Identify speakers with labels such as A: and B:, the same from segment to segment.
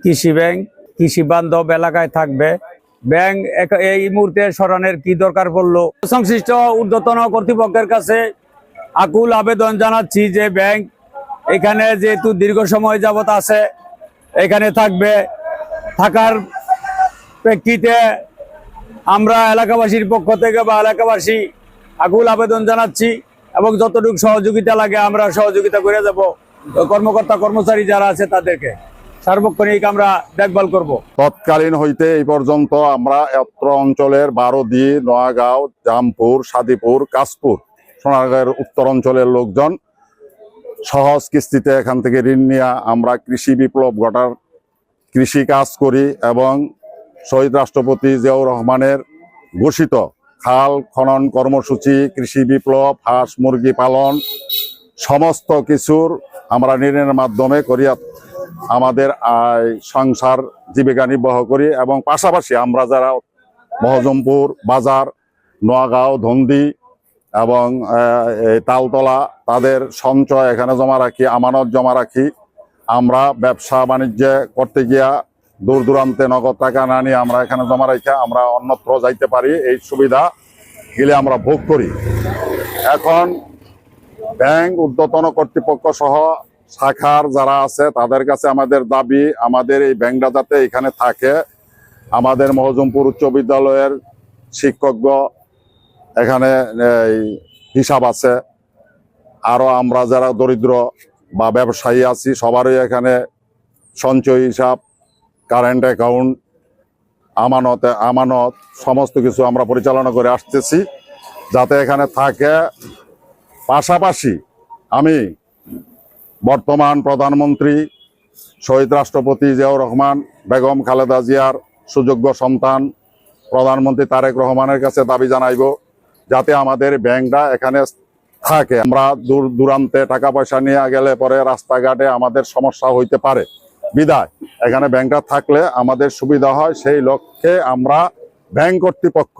A: কৃষি ব্যাংক কৃষি বান্ধব এলাকায় থাকবে। ব্যাংক এই মুহূর্তে সরানোর কি দরকার পড়লো, সংশ্লিষ্ট ঊর্ধ্বতন কর্তৃপক্ষের কাছে আকুল আবেদন জানাচ্ছি যে ব্যাংক এখানে যেহেতু দীর্ঘ সময় যাবত আছে, এখানে থাকবে, থাকার প্রেক্ষিতে আমরা এলাকাবাসীর পক্ষ থেকে বা এলাকাবাসী আকুল আবেদন জানাচ্ছি এবং যতটুকু সহযোগিতা লাগে আমরা সহযোগিতা করে যাব। কর্মকর্তা কর্মচারী যারা আছে তাদেরকে সার্বক্ষণিক আমরা দেখভাল করব।
B: তৎকালীন হইতে এই পর্যন্ত আমরা অত্র অঞ্চলের বারোদি, নোয়াগাঁও, জামপুর, সাদিপুর, কাশপুর, সোনারগাঁয়ের উত্তর অঞ্চলের লোকজন সহজ কিস্তিতে এখান থেকে ঋণ নিয়ে আমরা কৃষি বিপ্লব ঘটার কৃষি কাজ করি এবং শহীদ রাষ্ট্রপতি জিয়াউর রহমানের ঘোষিত খাল খনন কর্মসূচি, কৃষি বিপ্লব, হাঁস মুরগি পালন সমস্ত কিছুর আমরা ঋণের মাধ্যমে করিয়া আমাদের সংসার জীবিকা নির্বাহ করি। এবং পাশাপাশি আমরা যারা মহজমপুর বাজার, নোয়াগাঁও, ধন্দি এবং তালতলা তাদের সঞ্চয় এখানে জমা রাখি, আমানত জমা রাখি। আমরা ব্যবসা বাণিজ্য করতে গিয়া দূর দূরান্তে নগদ টাকা না নিয়ে আমরা এখানে জমা রাখি আমরা অন্যত্র যাইতে পারি, এই সুবিধা গেলে আমরা ভোগ করি। এখন ব্যাংক ঊর্ধ্বতন কর্তৃপক্ষ সহ শাখার যারা আছে তাদের কাছে আমাদের দাবি, আমাদের এই ব্যাংকটা যাতে এখানে থাকে। আমাদের মহজমপুর উচ্চ বিদ্যালয়ের শিক্ষক এখানে হিসাব আছে, আরো আমরা যারা দরিদ্র বা ব্যবসায়ী আছি সবারই এখানে সঞ্চয় হিসাব, কারেন্ট অ্যাকাউন্ট, আমানত সমস্ত কিছু আমরা পরিচালনা করে আসতেছি যাতে এখানে থাকে। পাশাপাশি আমি বর্তমান প্রধানমন্ত্রী শহীদ রাষ্ট্রপতি জিয়াউর রহমান, বেগম খালেদা জিয়ার সুযোগ্য সন্তান প্রধানমন্ত্রী তারেক রহমানের কাছে দাবি জানাইব যাতে আমাদের ব্যাংকটা এখানে থাকে। আমরা দূর দূরান্তে টাকা পয়সা নিয়ে গেলে পরে রাস্তাঘাটে আমাদের সমস্যা হইতে পারে, বিধায় এখানে ব্যাংকটা থাকলে আমাদের সুবিধা হয়। সেই লক্ষ্যে আমরা ব্যাংক কর্তৃপক্ষ,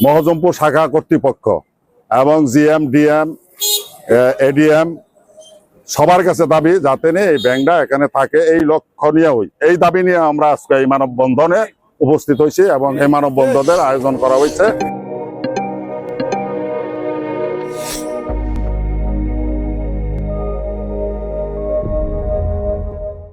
B: মহজমপুর শাখা কর্তৃপক্ষ এবং জিএম, ডিএম, এডিএম সবার কাছে দাবি যাতে নিয়ে এই ব্যাংকটা এখানে থাকে, এই লক্ষ্য নিয়ে এই দাবি নিয়ে আমরা আজকে এই মানববন্ধনে উপস্থিত হয়েছি এবং এই মানববন্ধনের আয়োজন করা হয়েছে।